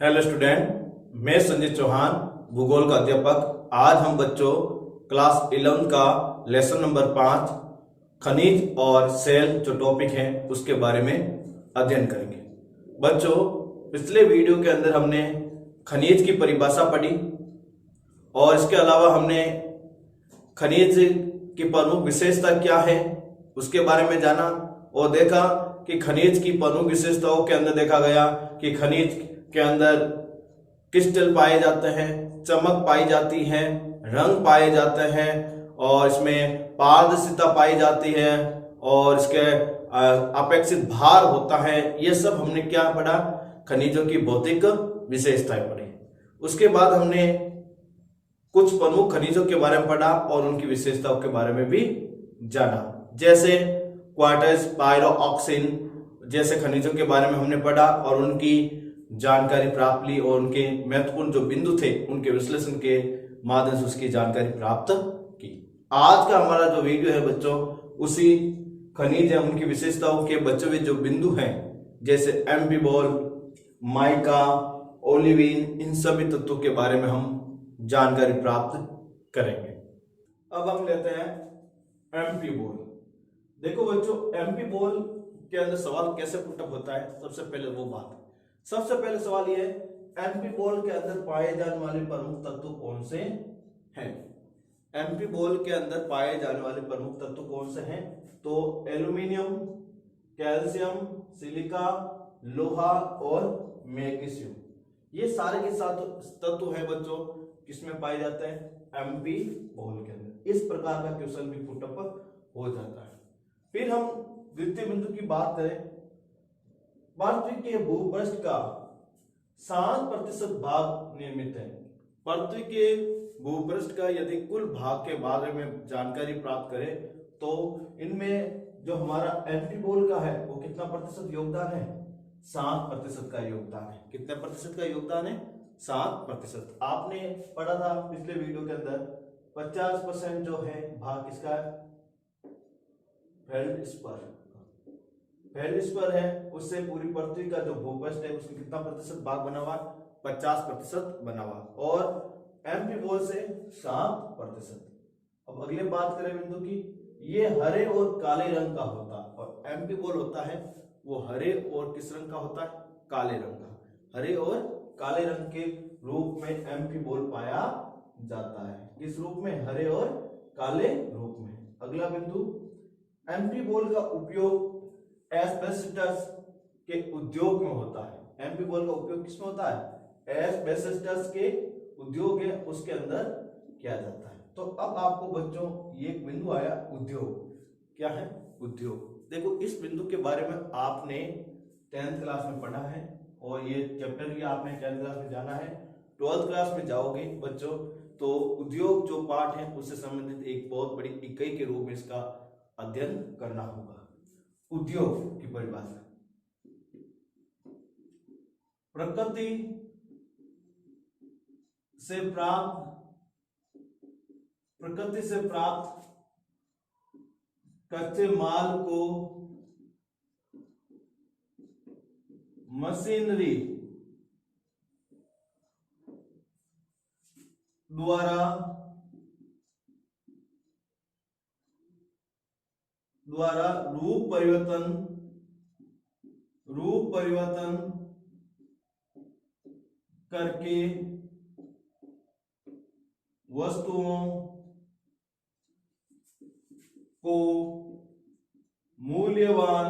Hello student, मैं संजय चौहान, भूगोल का अध्यापक। आज हम बच्चों क्लास 11 का लेसन नंबर 5 खनिज और सेल जो टॉपिक है उसके बारे में अध्ययन करेंगे। बच्चों, पिछले वीडियो के अंदर हमने खनिज की परिभाषा पढ़ी और इसके अलावा हमने खनिज की प्रमुख विशेषता क्या है उसके बारे में जाना और देखा कि खनिज की प्रमुख विशेषताओं के अंदर देखा गया कि खनिज के अंदर क्रिस्टल पाए जाते हैं, चमक पाई जाती है, रंग पाए जाते हैं और इसमें पारदर्शिता पाई जाती है और इसके अपेक्षित भार होता है। ये सब हमने क्या पढ़ा? खनिजों की भौतिक विशेषताएं पढ़ी। उसके बाद हमने कुछ प्रमुख खनिजों के बारे में पढ़ा और उनकी विशेषताओं के बारे में भी जाना, जैसे क्वार्ट्ज, पायरोऑक्सीन जैसे खनिजों के बारे में हमने पढ़ा और उनकी जानकारी प्राप्त ली और उनके महत्वपूर्ण जो बिंदु थे उनके विश्लेषण के माध्यम से उसकी जानकारी प्राप्त की। आज का हमारा जो वीडियो है बच्चों, उसी खनिज है उनकी विशेषताओं के बचे हुए जो बिंदु हैं, जैसे एम्फीबॉल, माइका, ओलिविन, इन सभी तत्वों के बारे में हम जानकारी प्राप्त करेंगे। अब हम लेते हैं एम्फीबॉल। देखो बच्चों, एम्फीबॉल के अंदर सवाल कैसे पुटअप होता है, सबसे पहले सवाल ये है, एम्फीबॉल के अंदर पाए जाने वाले प्रमुख तत्व कौन से हैं? एम्फीबॉल के अंदर पाए जाने वाले प्रमुख तत्व कौन से हैं? तो एल्यूमिनियम, कैल्शियम, सिलिका, लोहा और मैग्नीशियम, ये सारे के साथ तत्व हैं बच्चों, किसमें पाए जाते हैं? एम्फीबॉल के अंदर। इस प्रकार का क्वेश्चन भी पुटअप हो जाता है। फिर हम द्वितीय बिंदु की बात करें, पृथ्वी के भूपृष्ठ का 7% भाग निर्मित है। पृथ्वी के भूपृष्ठ का यदि कुल भाग के बारे में जानकारी प्राप्त करें तो इनमें जो हमारा एम्फीबॉल का है वो कितना प्रतिशत योगदान है? 7% का योगदान है। कितने प्रतिशत का योगदान है? 7%। आपने पढ़ा था पिछले वीडियो के अंदर 50% जो है भाग किसका है? फेल्डस्पर है, उससे पूरी पृथ्वी का जो भूपृष्ठ है उसमें कितना प्रतिशत भाग बना हुआ? 50% बना हुआ और एम्फीबॉल से 7%। अब अगले बात करें बिंदु की, ये हरे और काले रंग का होता है और एम्फीबॉल होता है वो हरे और किस रंग का होता है? काले रंग का। हरे और काले रंग के रूप में एम्फीबॉल पाया जाता है। किस रूप में? हरे और काले रूप में। अगला बिंदु, एम्फीबॉल का उपयोग एस्बेस्टस के उद्योग में होता है। एम्फीबॉल का उपयोग किसमें होता है? एस्बेस्टस के उद्योग है उसके अंदर किया जाता है। तो अब आपको बच्चों ये एक बिंदु आया, उद्योग। क्या है? उद्योग। देखो, इस बिंदु के बारे में आपने 10th क्लास में पढ़ा है और ये चैप्टर भी आपने 10th क्लास में जाना है। 12th क्लास में जाओगे बच्चों तो उद्योग जो पार्ट है उससे संबंधित एक बहुत बड़ी इकाई के रूप में इसका अध्ययन करना होगा। उद्योग की परिभाषा, प्रकृति से प्राप्त कच्चे माल को मशीनरी द्वारा रूप परिवर्तन करके वस्तुओं को मूल्यवान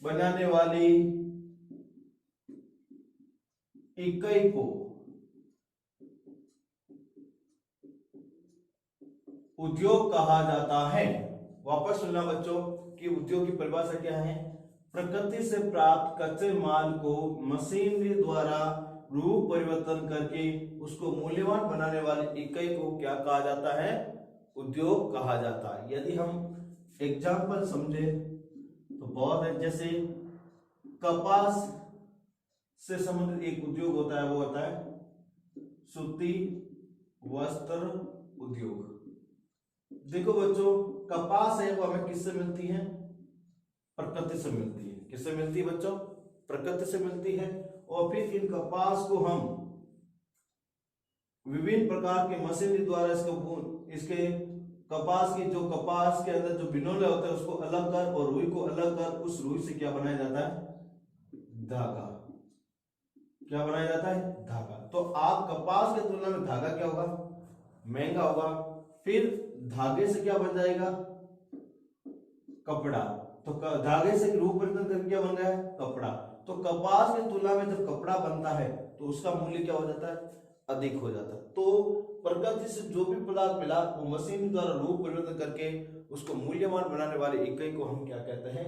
बनाने वाली इकाई को उद्योग कहा जाता है। वापस सुनना बच्चों कि उद्योग की परिभाषा क्या है? प्रकृति से प्राप्त कच्चे माल को मशीनरी द्वारा रूप परिवर्तन करके उसको मूल्यवान बनाने वाली इकाई को क्या कहा जाता है? उद्योग कहा जाता है। यदि हम एग्जाम्पल समझे तो बहुत है, जैसे कपास से संबंधित एक उद्योग होता है, वो होता है सूती वस्त्र उद्योग। देखो बच्चों, कपास है वो हमें किससे मिलती है? प्रकृति से मिलती है। किससे मिलती है बच्चों? प्रकृति से मिलती है। और फिर इन कपास को हम विभिन्न प्रकार के मशीनरी द्वारा इसके कपास के अंदर जो बिनोले होते हैं उसको अलग कर और रुई को अलग कर उस रुई से क्या बनाया जाता है? धागा। क्या बनाया जाता है? धागा। तो आप कपास के तुलना में धागा क्या होगा? महंगा होगा। फिर धागे से क्या बन जाएगा? कपड़ा। तो धागे से रूप परिवर्तन करके क्या बन गया है? कपड़ा। तो कपास की तुलना में जब कपड़ा बनता है तो उसका मूल्य क्या हो जाता है? अधिक हो जाता है। तो प्रकृति से जो भी पदार्थ मिला वो मशीन द्वारा रूप परिवर्तन करके उसको मूल्यवान बनाने वाली इकाई को हम क्या कहते हैं?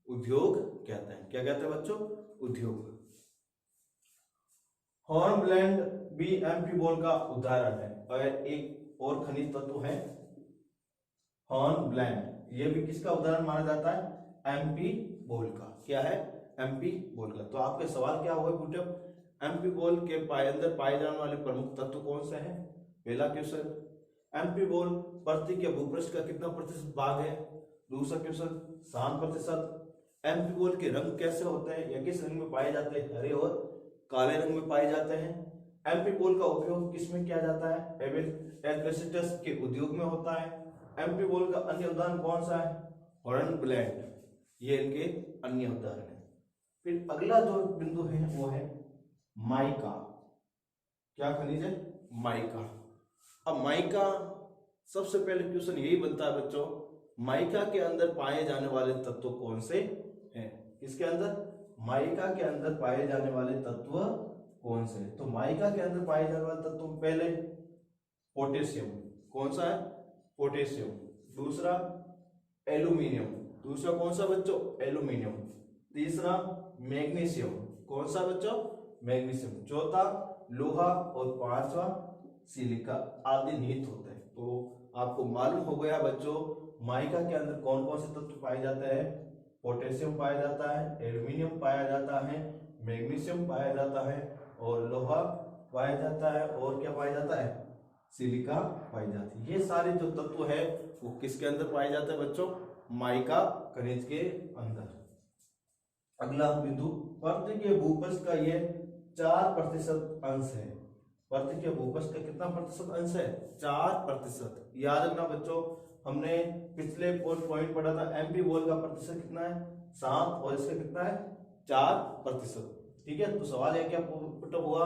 उद्योग कहते हैं। क्या कहते हैं बच्चों? उद्योग। हॉर्नब्लैंड भी एमपी बॉल का उदाहरण है। और एक और खनिज तत्व है हॉर्नब्लैंड, ये भी किसका उदाहरण माना जाता है? एमपी बॉल का। क्या है? एमपी बॉल का। तो आपके सवाल क्या हुआ पुटअप? एमपी बॉल के अंदर पाए जाने वाले प्रमुख तत्व कौन से हैं? पहला क्वेश्चन, एमपी बॉल पृथ्वी के भूपृष्ठ का कितना प्रतिशत भाग है? दूसरा क्वेश्चन, 7%। एमपी बॉल के रंग कैसे होते हैं या किस रंग में पाए जाते हैं? हरे और काले रंग में पाए जाते हैं। एमपी बॉल का उपयोग किस में किया जाता है? एस्बेस्टस के उद्योग में होता है। एमपी बॉल का अन्य उदाहरण कौन सा है? हॉर्नब्लैंड। ये इनके अन्य उदाहरण है। फिर अगला जो बिंदु है वो है माइका। क्या खनिज है? माइका। अब माइका, सबसे पहले क्वेश्चन यही बनता है बच्चों, माइका के अंदर पाए जाने वाले तत्व कौन से हैं? किसके अंदर? माइका के अंदर पाए जाने वाले तत्व कौन से? तो माइका के अंदर पाए जाने वाले तत्व पहले पोटेशियम। कौन सा है? पोटेशियम। दूसरा एल्यूमिनियम। दूसरा कौन सा बच्चों? एल्यूमिनियम। तीसरा मैग्नीशियम। कौन सा बच्चों? मैग्नीशियम। चौथा लोहा और पांचवा सिलिका आदि निहित होते हैं। तो आपको मालूम हो गया बच्चों माइका के अंदर कौन कौन से तत्व पाए जाते हैं? पोटेशियम पाया जाता है, एल्यूमिनियम पाया जाता है, मैग्नीशियम पाया जाता है और लोहा पाया जाता है और क्या पाया जाता है? सिलिका पाई जाती है। ये सारे जो तत्व है वो किसके अंदर पाए जाते हैं बच्चों? माइका खनिज के अंदर। अगला बिंदु, पृथ्वी के भूपृष्ठ का ये 4% अंश है। पृथ्वी के भूपृष्ठ का कितना प्रतिशत अंश है? 4%। याद रखना बच्चों, हमने पिछले पॉइंट पढ़ा था एमपी बॉल का प्रतिशत कितना है? 7 और इसका कितना है? 4%। ठीक है। तो सवाल है क्या पुटअप हुआ?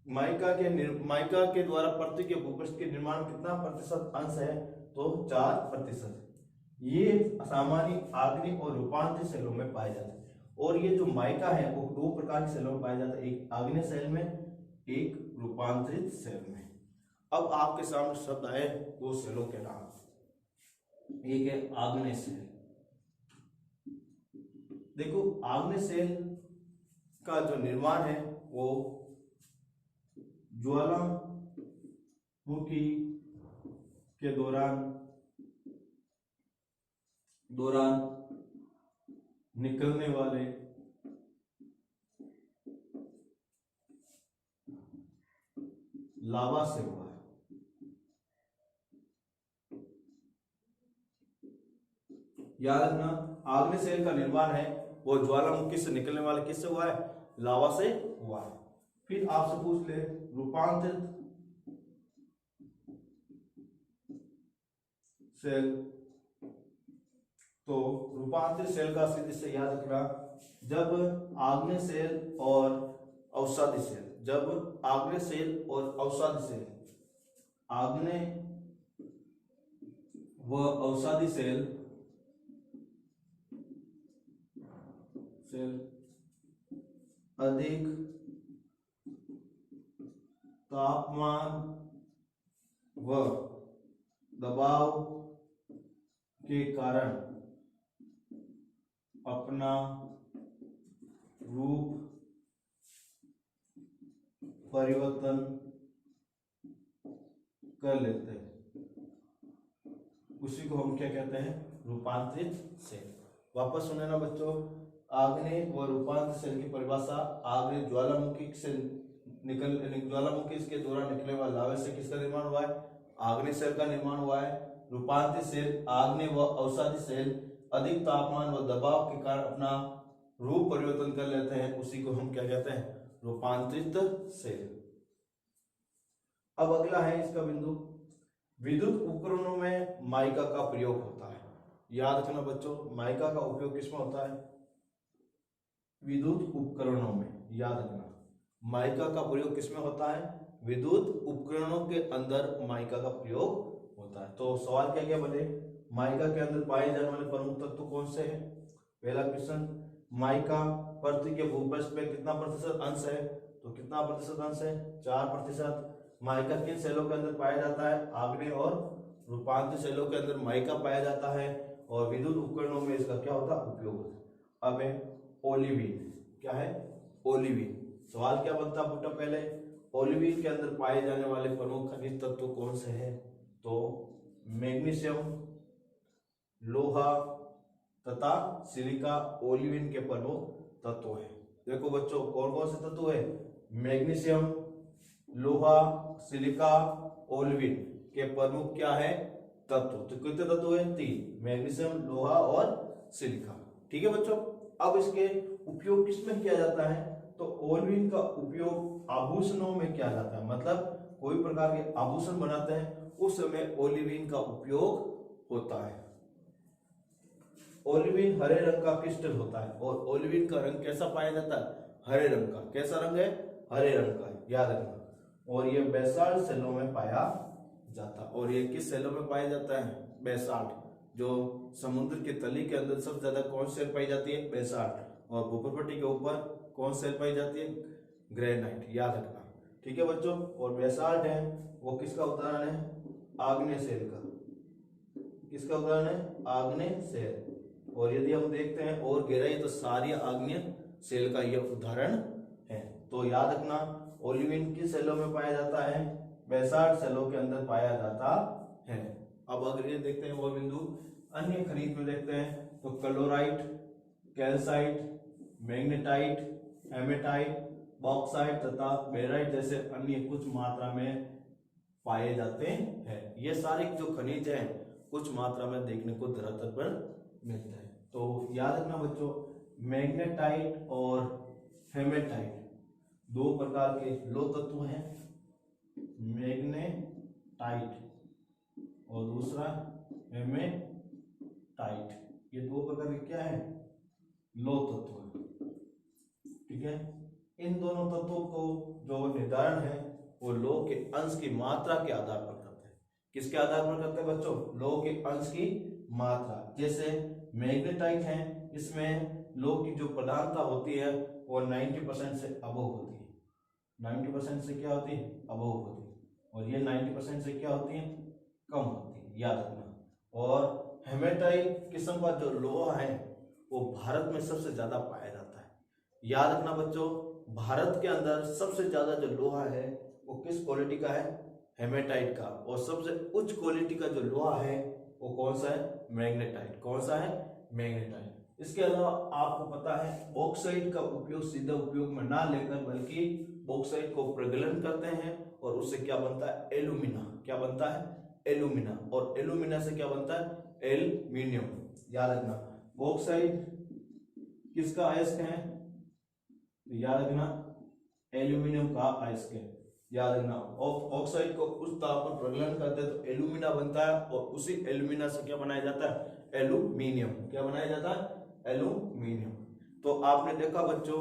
माइका के द्वारा पृथ्वी के भूपृष्ठ के निर्माण में कितना प्रतिशत अंश है? तो 4%। ये सामान्य आग्नेय और रूपांतरित सेलों में पाए जाते हैं। और ये जो माइका है वो 2 प्रकार के सेलों में पाया जाता है, एक आग्नेय सेल में, एक रूपांतरित सेल में। अब आपके सामने शब्द आए वो सेलों के नाम। एक है आग्नेय सेल। देखो आग्नेय सेल का जो निर्माण है वो ज्वालामुखी के दौरान निकलने वाले लावा से हुआ है। याद रखना आग्नेय सेल का निर्माण है वो ज्वालामुखी से निकलने वाले किससे हुआ है? लावा से हुआ है। फिर आपसे पूछ ले रूपांतरित सेल। तो रूपांतरित सेल का सीधे से याद रखना, जब आग्नेय सेल और अवसादी सेल, जब आग्नेय सेल और अवसादी सेल, आग्नेय व अवसादी सेल अधिक तापमान व दबाव के कारण अपना रूप परिवर्तन कर लेते हैं, उसी को हम क्या कहते हैं? रूपांतरित सेल। वापस सुने ना बच्चों, आग्नेय व रूपांतरित सेल की परिभाषा, आग्नेय ज्वालामुखी से ज्वालामुखी के दौरान निकले वाले लावे से किसका निर्माण हुआ है? आग्नेय सेल का निर्माण हुआ है। रूपांतरित सेल आग्नेय व अवसादी सेल अधिक तापमान व दबाव के कारण अपना रूप परिवर्तन कर लेते हैं उसी को हम क्या कहते हैं, रूपांतरित सेल। अब अगला है इसका बिंदु, विद्युत उपकरणों में माइका का प्रयोग होता है। याद रखना बच्चों, माइका का उपयोग किसमें होता है, विद्युत उपकरणों में। याद रखना माइका का प्रयोग किसमें होता है, विद्युत उपकरणों के अंदर माइका का प्रयोग होता है। तो सवाल क्या क्या बने, माइका के अंदर पाए जाने वाले प्रमुख तत्व कौन से हैं। पहला क्वेश्चन, माइका पृथ्वी के भूपृष्ठ पे कितना प्रतिशत अंश है, तो कितना प्रतिशत अंश है, 4%। माइका किन सेलों के अंदर पाया जाता है, आग्नेय और रूपांतरित सेलों के अंदर माइका पाया जाता है, और विद्युत उपकरणों में इसका क्या होता है, उपयोग होता है। अब है ओलिविन, क्या है, ओलिविन। सवाल क्या बनता है बेटा, पहले ओलिविन के अंदर पाए जाने वाले प्रमुख खनिज तत्व कौन से हैं, तो मैग्नीशियम, लोहा तथा सिलिका ओलिविन के प्रमुख तत्व है। देखो बच्चों कौन कौन से तत्व है, मैग्नीशियम, लोहा, सिलिका, ओलिविन के प्रमुख क्या है, तत्व। तो कितने तत्व है, 3, मैग्नीशियम, लोहा और सिलिका। ठीक है बच्चों। अब इसके उपयोग किसमें किया जाता है, तो ओलिविन का उपयोग आभूषणों में किया जाता है। मतलब कोई प्रकार के आभूषण बनाते हैं उस समय ओलिविन का उपयोग होता है। ओलिविन हरे रंग का क्रिस्टल होता है, और ओलिविन का रंग कैसा पाया जाता है, हरे रंग का। कैसा रंग है, हरे रंग का, याद रखना। और ये बेसाल्ट सेलों में पाया जाता है। और ये किस सेलों में पाया जाता है, बेसाल्ट। जो समुद्र की तली के अंदर सबसे ज्यादा कौन सेल पाई जाती है, बेसाल्ट। और भूपटपट्टी के ऊपर कौन सेल पाई जाती है, ग्रेनाइट। याद रखना, ठीक है बच्चों। और बेसाल्ट है वो किसका उदाहरण है, आग्नेय सेल का। किसका उदाहरण है, आग्नेय सेल। और यदि हम देखते हैं और गहराई तो सारी आग्नेय सेल का यह उदाहरण है। तो याद रखना, ओलिविन किस सेलों में पाया जाता है, बेसाल्ट सेलों के अंदर पाया जाता है। अब अगर ये देखते हैं वो बिंदु, अन्य खनिज में देखते हैं तो chlorite, calcite, magnetite, hematite, bauxite तथा बेराइट जैसे अन्य कुछ मात्रा में पाए जाते हैं। ये सारे जो खनिज हैं कुछ मात्रा में देखने को धरातल पर मिलते हैं। तो याद रखना बच्चों, मैग्नेटाइट और हेमेटाइट दो प्रकार के लौह तत्व हैं। मैग्नेटाइट और दूसरा हेमेटाइट, ये दो प्रकार के क्या है, लौह तत्व है। ठीक है। इन दोनों तत्वों को जो निर्धारण है वो लौह के अंश की मात्रा के आधार पर करते हैं। किसके आधार पर करते हैं बच्चों, लौह के अंश की मात्रा। जैसे मैग्नेटाइट है, इसमें लौह की जो प्रधानता होती है वो 90% से अबव होती है। 90% से क्या होती है, अबव होती है। और ये 90% से क्या होती है, कम होती है। याद रखना। और हेमेटाइट किस्म का जो लोहा है वो भारत में सबसे ज्यादा पाया जाता है। याद रखना बच्चों, भारत के अंदर सबसे ज्यादा जो लोहा है वो किस क्वालिटी का है, हेमेटाइट का। और सबसे उच्च क्वालिटी का जो लोहा है वो कौन सा है, मैग्नेटाइट। कौन सा है, मैग्नेटाइट। इसके अलावा आपको पता है बॉक्साइट का उपयोग सीधा उपयोग में ना लेकर बल्कि बॉक्साइट को प्रगलन करते हैं और उससे क्या बनता है, एल्यूमिना। क्या बनता है, एल्यूमिना। और एल्यूमिना से क्या बनता है, एल्यूमिनियम। याद रखना, बॉक्साइट किसका अयस्क है, याद रखना एल्यूमिनियम का अयस्क है। याद रखना, ऑक्साइड को उस ताप पर प्रगलन करते हैं तो एल्यूमिना बनता है और उसी एल्यूमिना से क्या बनाया जाता है, एल्यूमिनियम। क्या बनाया जाता है, एल्यूमिनियम। तो आपने देखा बच्चों,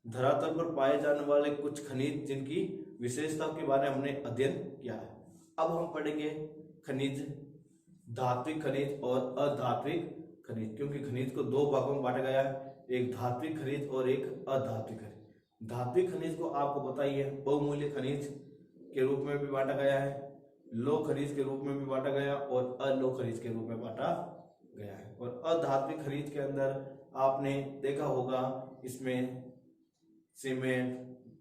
धरातल पर पाए जाने वाले कुछ खनिज जिनकी विशेषता के बारे में हमने अध्ययन किया है। अब हम पढ़ेंगे खनिज, धात्विक खनिज और अधात्विक खनिज। क्योंकि खनिज को दो भागों में बांटा गया है, एक धात्विक खनिज और एक अधात्विक खनिज। धात्विक खनिज को आपको बताइए बहुमूल्य खनिज के रूप में भी बांटा गया है, लोह खनिज के रूप में भी बांटा गया और अलोह खनिज के रूप में बांटा गया है। और अधात्विक खनिज के अंदर आपने देखा होगा इसमें सीमेंट,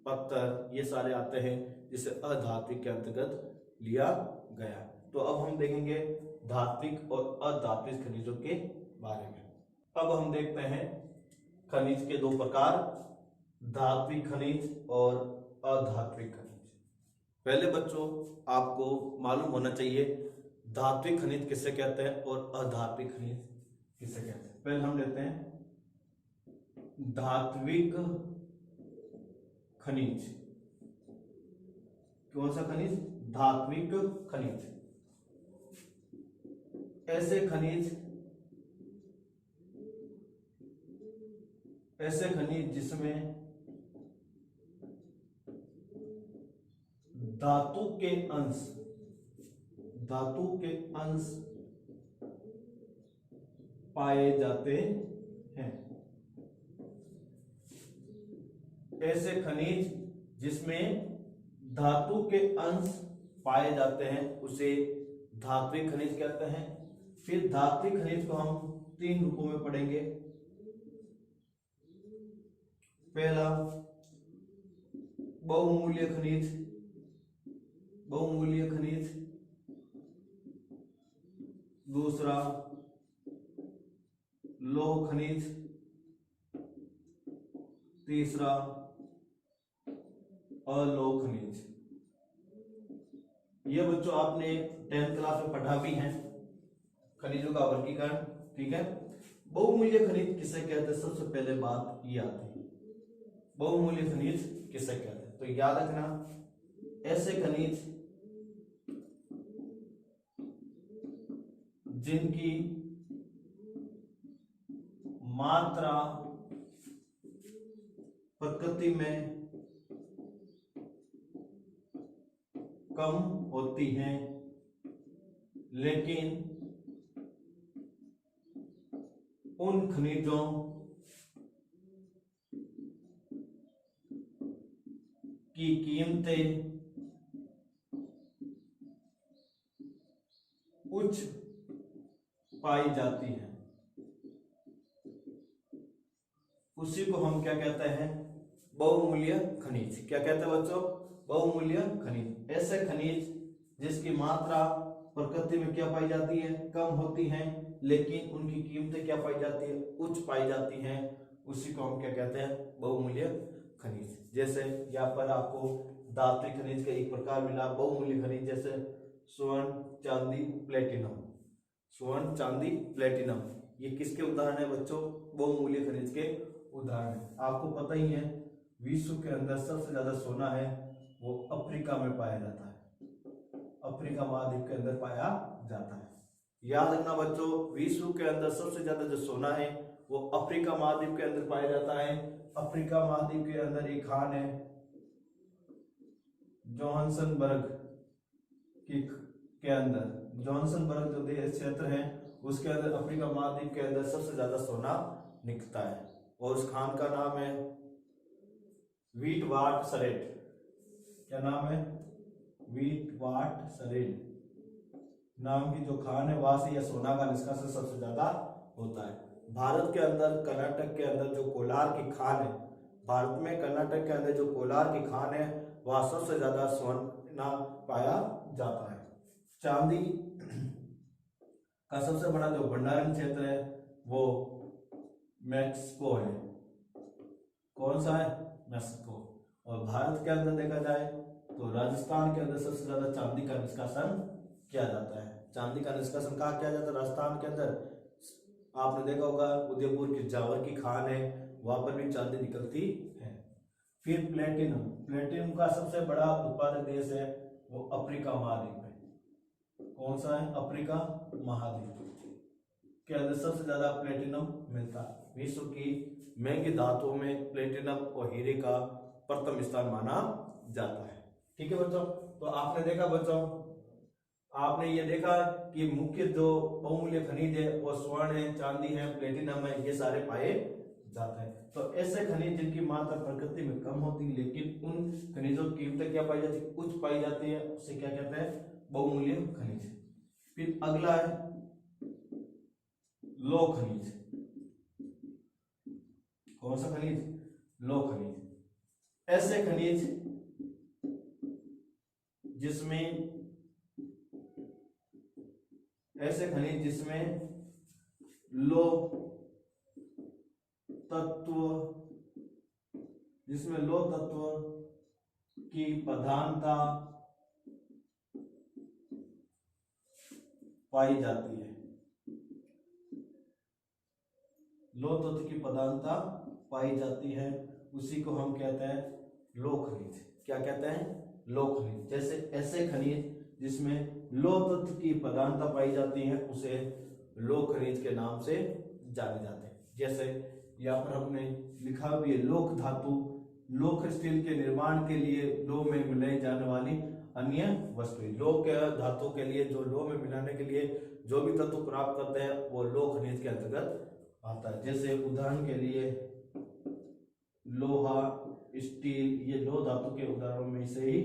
पत्थर ये सारे आते हैं जिसे अधात्विक के अंतर्गत लिया गया। तो अब हम देखेंगे धात्विक और अधात्विक खनिजों के बारे में। अब हम देखते हैं खनिज के दो प्रकार, धात्विक खनिज और अधात्विक खनिज। पहले बच्चों आपको मालूम होना चाहिए धात्विक खनिज किसे कहते हैं और अधात्विक खनिज किसे कहते हैं। पहले हम लेते हैं धात्विक खनिज। कौन सा खनिज? धात्विक खनिज। ऐसे खनिज जिसमें धातु के अंश पाए जाते हैं। ऐसे खनिज जिसमें धातु के अंश पाए जाते हैं उसे धात्विक खनिज कहते हैं। फिर धात्विक खनिज को हम 3 रूपों में पढ़ेंगे। पहला बहुमूल्य खनिज, दूसरा लौह खनिज, तीसरा अलौह खनिज। ये बच्चों आपने 10th क्लास में पढ़ा भी है, खनिजों का वर्गीकरण। ठीक है, बहुमूल्य खनिज किसे कहते हैं? सबसे पहले बात ये आती है, बहुमूल्य खनिज किसे कहते हैं? तो याद रखना, ऐसे खनिज जिनकी मात्रा प्रकृति में कम होती है लेकिन उन खनिजों की कीमतें उच्च पाई जाती है, उसी को हम क्या कहते हैं? बहुमूल्य खनिज। क्या कहते हैं बच्चों? बहुमूल्य खनिज। ऐसे खनिज जिसकी मात्रा प्रकृति में क्या पाई जाती है? कम होती है लेकिन उनकी कीमतें क्या पाई जाती है? उच्च पाई जाती हैं, उसी को हम क्या कहते हैं? बहुमूल्य खनिज। जैसे यहाँ पर आपको धात्विक खनिज का एक प्रकार मिला, बहुमूल्य खनिज, जैसे स्वर्ण, चांदी, प्लेटिनम। स्वर्ण, चांदी, प्लेटिनम, ये किसके उदाहरण है बच्चों? बहुमूल्य खनिज के उदाहरण है। आपको पता ही है विश्व के अंदर सबसे ज्यादा सोना है वो अफ्रीका में पाया जाता है, अफ्रीका महाद्वीप के अंदर पाया जाता है। याद रखना बच्चों, विश्व के अंदर सबसे ज्यादा जो सोना है वो अफ्रीका महाद्वीप के अंदर पाया जाता है। अफ्रीका महाद्वीप के अंदर एक खान है जोहान्सनबर्ग के अंदर, जोहान्सनबर्ग जो देश क्षेत्र है उसके अंदर अफ्रीका महाद्वीप के अंदर सबसे ज्यादा सोना निकलता है और उस खान का नाम है विटवाटसरेट। क्या नाम है? विटवाटसरेट नाम की जो खान है वहां से यह सोना का निष्कासन सबसे ज्यादा होता है। भारत के अंदर, कर्नाटक के अंदर जो कोलार की खान है, भारत में कर्नाटक के अंदर जो कोलार की खान है वहां सबसे ज्यादा सोना पाया जाता है। चांदी का सबसे बड़ा जो भंडारण क्षेत्र है वो मैक्सिको है। कौन सा है? मैक्सिको। और भारत के अंदर देखा जाए तो राजस्थान के अंदर सबसे ज्यादा चांदी का निष्कासन किया जाता है। चांदी का निष्कासन कहाँ किया जाता है? राजस्थान के अंदर। आपने देखा होगा उदयपुर की जावर की खान है, वहां पर भी चांदी निकलती है। फिर प्लेटिनम, प्लेटिनम का सबसे बड़ा उत्पादक देश है वो अफ्रीका महाद्वीप है। कौन सा है? अफ्रीका महाद्वीप के अंदर सबसे ज्यादा प्लेटिनम मिलता है। विश्व की महंगी धातुओं में प्लेटिनम और हीरे का प्रथम स्थान माना जाता है। ठीक है बच्चों, तो आपने देखा बच्चों, आपने ये देखा कि मुख्य जो बहुमूल्य खनिज है वो स्वर्ण है, चांदी है, प्लेटिनम है, ये सारे पाए जाते हैं। तो ऐसे खनिज जिनकी मात्रा प्रकृति में कम होती है लेकिन उन खनिजों की कीमतें क्या पाई जाती है? उच्च पाई जाती है, उसे क्या कहते हैं? बहुमूल्य खनिज। फिर अगला है लौह खनिज। कौन सा खनिज? लौह खनिज। ऐसे खनिज जिसमें लौह तत्व की प्रधानता पाई जाती है। लौह तत्व की प्रधानता पाई जाती है उसी को हम कहते हैं लौह खनिज। क्या कहते हैं? लौह खनिज। जैसे ऐसे खनिज जिसमें लौह तत्व की प्रधानता पाई जाती है उसे लौह खनिज के नाम से जाने जाते हैं। जैसे यहाँ पर हमने लिखा भी है लौह धातु, लौह स्टील के निर्माण के लिए लौह में मिलाई जाने वाली अन्य वस्तुएं। लौह के धातु के लिए जो लौह में मिलाने के लिए जो भी तत्व प्राप्त करते हैं वो लौह खनिज के अंतर्गत आता है। जैसे उदाहरण के लिए लोहा, स्टील, ये लौह धातु के उदाहरणों में से ही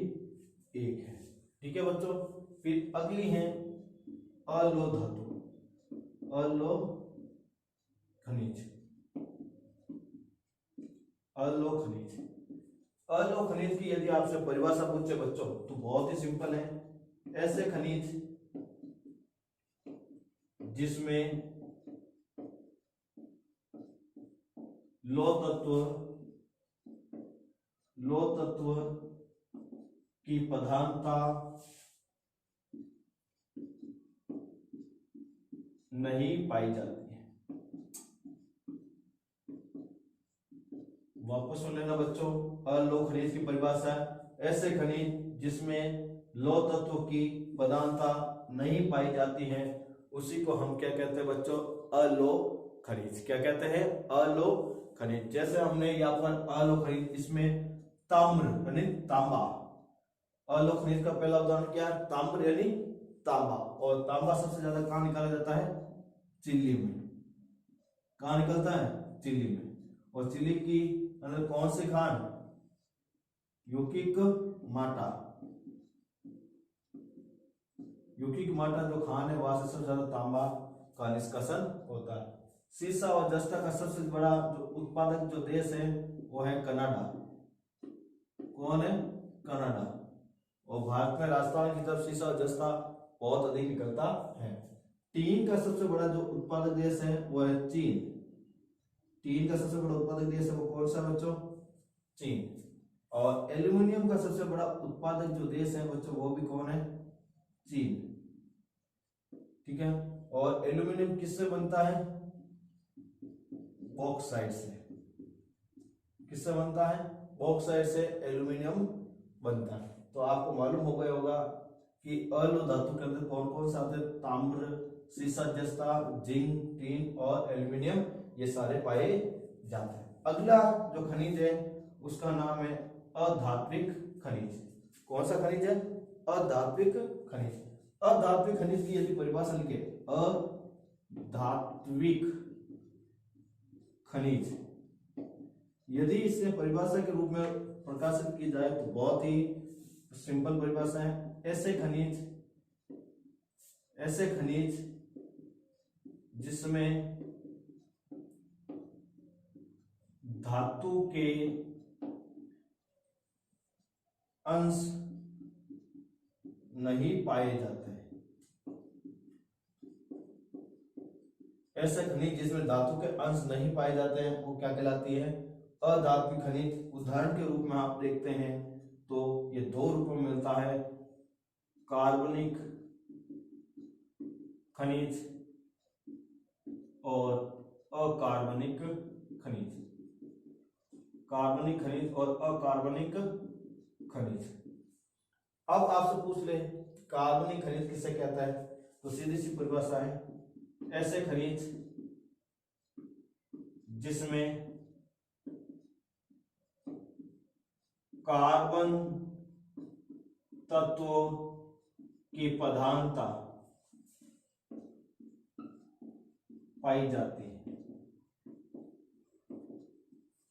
एक है। ठीक है बच्चों। फिर अगली है अलोह धातु, अलोह खनिज। अलोह खनिज, अलोह खनिज की यदि आपसे परिभाषा पूछे बच्चों तो बहुत ही सिंपल है। ऐसे खनिज जिसमें लौह तत्व की प्रधानता नहीं पाई जाती है। वापस सुन लेना बच्चों, अलोह खनिज की परिभाषा, ऐसे खनिज जिसमें लौह तत्व की प्रधानता नहीं पाई जाती है उसी को हम क्या कहते हैं बच्चों? अलोह खनिज। क्या कहते हैं? अलोह खनिज। जैसे हमने यहाँ पर अलोह खनिज, इसमें ताम्र यानी तांबा, अलोह खनिज का पहला उदाहरण क्या है? ताम्र यानी तांबा। और तांबा सबसे ज्यादा कहाँ निकाला जाता है? चिल्ली में। कहाँ निकलता है? चिल्ली में। और चिल्ली की अंदर कौन से खान? यौगिक माटा। यौगिक माटा जो खान है वहां से सबसे ज्यादा तांबा का निष्कासन होता है। सीसा और जस्ता का सबसे बड़ा जो उत्पादक जो देश है वो है कनाडा। कौन है? कनाडा। और भारत में राजस्थान की तरफ सीसा और जस्ता बहुत अधिक निकलता है। टीन का सबसे बड़ा जो उत्पादक देश है वो है चीन। टीन का सबसे बड़ा उत्पादक देश है वो कौन सा बच्चों? चीन। और एल्यूमिनियम का सबसे बड़ा उत्पादक जो देश है बच्चों वो भी कौन है? चीन। ठीक है। और एल्यूमिनियम किससे बनता है? बॉक्साइट से। किससे बनता है? बॉक्साइट से एल्यूमिनियम बनता है। तो आपको मालूम हो गया होगा कि अलोह धातु के अंदर कौन कौन सा आते हैं? ताम्र, सीसा, जस्ता, जिंक, टीन और एल्यूमिनियम, ये सारे पाए जाते हैं। अगला जो खनिज है उसका नाम है अधात्विक खनिज। कौन सा खनिज है? अधात्विक खनिज। अधात्विक खनिज की यदि परिभाषा लिखे, अधात्विक खनिज, यदि इसे परिभाषा के रूप में प्रकाशित की जाए तो बहुत ही सिंपल परिभाषा है। ऐसे खनिज जिसमें धातु के अंश नहीं पाए जाते हैं। ऐसे खनिज जिसमें धातु के अंश नहीं पाए जाते हैं वो क्या कहलाती है? अधात्विक खनिज। उदाहरण के रूप में आप देखते हैं तो ये दो रूपों में मिलता है, कार्बनिक खनिज और अकार्बनिक खनिज। कार्बनिक खनिज और अकार्बनिक खनिज। अब आपसे पूछ ले कार्बनिक खनिज किसे कहता है? तो सीधी सी परिभाषा है, ऐसे खनिज जिसमें कार्बन तत्व की प्रधानता पाई जाती है।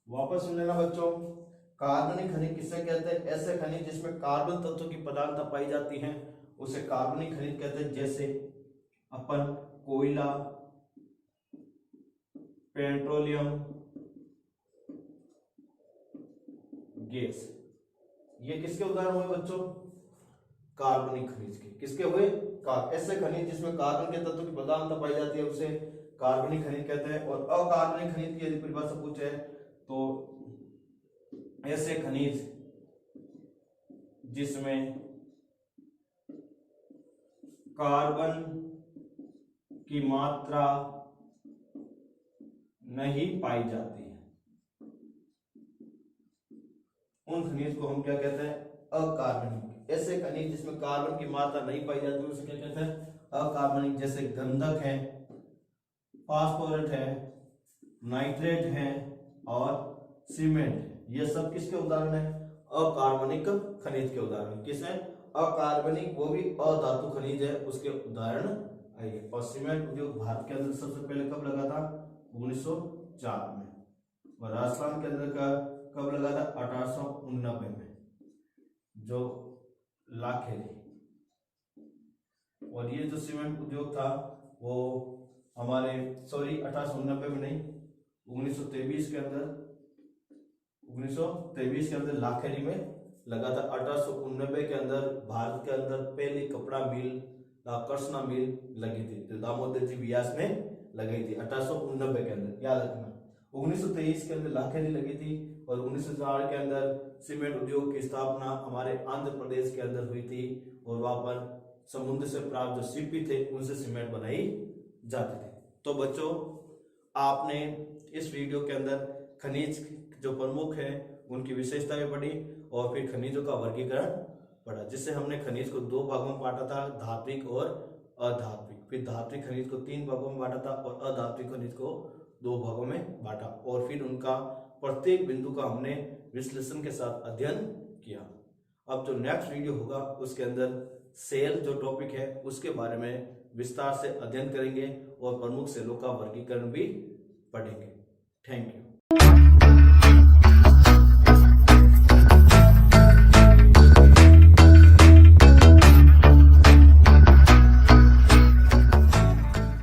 वापस सुन लेना बच्चों, कार्बनिक खनिज किसे कहते हैं? ऐसे खनिज जिसमें कार्बन तत्व की प्रधानता पाई जाती है उसे कार्बनिक खनिज कहते हैं। जैसे अपन कोयला, पेट्रोलियम गैस, ये किसके उदाहरण हुए बच्चों? कार्बनिक खनिज के। किसके हुए? ऐसे खनिज जिसमें कार्बन के तत्व की प्रधानता पाई जाती है उसे कार्बनिक खनिज कहते हैं। और अकार्बनिक खनिज की यदि परिभाषा पूछे तो ऐसे खनिज जिसमें कार्बन की मात्रा नहीं पाई जाती है। उन खनिज को हम क्या कहते हैं, अकार्बनिक। ऐसे खनिज जिसमें कार्बन की मात्रा नहीं पाई जाती उसे क्या कहते हैं, अकार्बनिक। जैसे गंधक है, फास्फोरेट है, नाइट्रेट है और सीमेंट है, ये सब किसके उदाहरण है, अकार्बनिक खनिज के उदाहरण। किस है, अकार्बनिक, वो भी अधातु खनिज है, उसके उदाहरण आइए। और सीमेंट उद्योग भारत के अंदर सबसे पहले कब लगा था, 1904 में, और राजस्थान के अंदर का कब लगा था, 1889 में, जो लाखेरी। और ये जो सीमेंट उद्योग था वो हमारे 1889 में नहीं, 1923 के अंदर, 1923 के अंदर लाखेरी में लगा था। 1889 के अंदर भारत के अंदर पहली कपड़ा मिल, कर्षणा मिल लगी थी, जो दामोदर जी व्यास ने लगाई थी 1889 के अंदर, याद रखना। 1923 के अंदर लाखेरी लगी थी और 1904 के अंदर सीमेंट उद्योग की स्थापना हमारे आंध्र प्रदेश के अंदर हुई थी, और वहां पर समुद्र से प्राप्त जो सीपी थे उनसे सीमेंट बनाई जाती थी। तो बच्चों, आपने इस वीडियो के अंदर खनिज जो प्रमुख है उनकी विशेषताएं पढ़ी और फिर खनिजों का वर्गीकरण पढ़ा, जिससे हमने खनिज को 2 भागों में बांटा था, धात्विक और अधात्विक। फिर धात्विक खनिज को 3 भागों में बांटा था और अधात्विक खनिज को 2 भागों में बांटा, और फिर उनका प्रत्येक बिंदु का हमने विश्लेषण के साथ अध्ययन किया। अब जो नेक्स्ट वीडियो होगा उसके अंदर सेल जो टॉपिक है उसके बारे में विस्तार से अध्ययन करेंगे और प्रमुख सेलों का वर्गीकरण भी पढ़ेंगे। Thank you.